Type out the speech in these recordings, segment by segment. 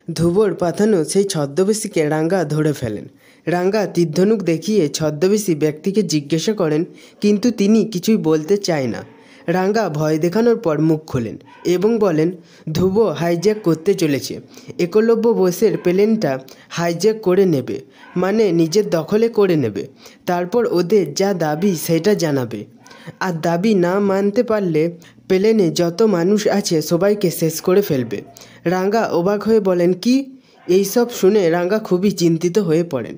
ধ্রুবর পাঠানো সেই ছদ্মবেশীকে রাঙ্গা ধরে ফেলেন। রাঙ্গা তীরধনুক দেখিয়ে ছদ্মবেশী ব্যক্তিকে জিজ্ঞাসা করেন, কিন্তু তিনি কিছুই বলতে চায় না। রাঙ্গা ভয় দেখানোর পর মুখ খোলেন এবং বলেন, ধ্রুব হাইজ্যাক করতে চলেছে। একলব্য বোসের প্লেনটা হাইজ্যাক করে নেবে, মানে নিজের দখলে করে নেবে। তারপর ওদের যা দাবি সেটা জানাবে, আর দাবি না মানতে পারলে প্লেনে যত মানুষ আছে সবাইকে শেষ করে ফেলবে। রাঙ্গা অবাক হয়ে বলেন, কি? এইসব শুনে রাঙ্গা খুবই চিন্তিত হয়ে পড়েন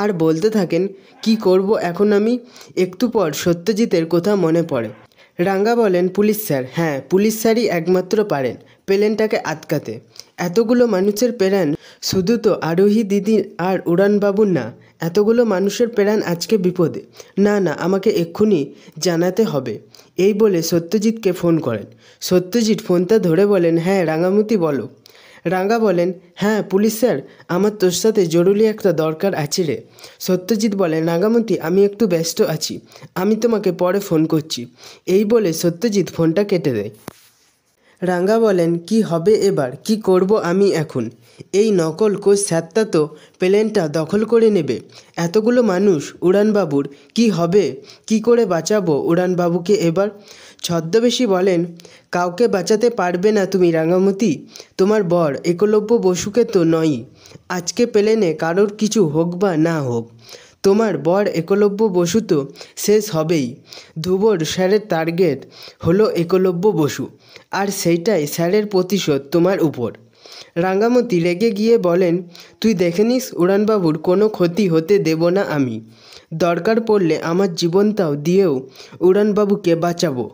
আর বলতে থাকেন, কি করব এখন আমি? একটু পর সত্যজিতের কথা মনে পড়ে। রাঙ্গা বলেন, পুলিশ স্যার। হ্যাঁ, পুলিশ স্যারই একমাত্র পারেন প্লেনটাকে আটকাতে। এতগুলো মানুষের প্রাণ শুধু তো আরোহী দিদি আর উড়ানবাবুর না, এতগুলো মানুষের প্রাণ আজকে বিপদে। না না, আমাকে এক্ষুনি জানাতে হবে। এই বলে সত্যজিৎকে ফোন করেন। সত্যজিৎ ফোনটা ধরে বলেন, হ্যাঁ রাঙামতি বলো। রাঙ্গা বলেন, হ্যাঁ পুলিশ স্যার, আমার তোর সাথে জরুরি একটা দরকার আছে রে। সত্যজিৎ বলেন, রাঙামতি আমি একটু ব্যস্ত আছি, আমি তোমাকে পরে ফোন করছি। এই বলে সত্যজিৎ ফোনটা কেটে দেয়। রাঙ্গা বলেন, কি হবে এবার? কি করব আমি এখন? এই নকল কোচ স্যারটা তো প্লেনটা দখল করে নেবে। এতগুলো মানুষ, উড়ানবাবুর কি হবে? কি করে বাঁচাবো উড়ানবাবুকে এবার? ছদ্মবেশী বলেন, কাউকে বাঁচাতে পারবে না তুমি রাঙামতি। তোমার বর একলব্য বসুকে তো নয়ই। আজকে প্লেনে কারোর কিছু হোক বা না হোক, তোমার বর একলব্য বসু তো শেষ হবেই। ধ্রুবর স্যারের টার্গেট হলো একলব্য বসু, আর সেইটাই স্যারের প্রতিশোধ তোমার উপর। রাঙ্গামতি রেগে গিয়ে বলেন, তুই দেখে নিস উড়ানবাবুর কোনো ক্ষতি হতে দেব না আমি। দরকার পড়লে আমার জীবনটাও দিয়েও উড়ানবাবুকে বাঁচাবো।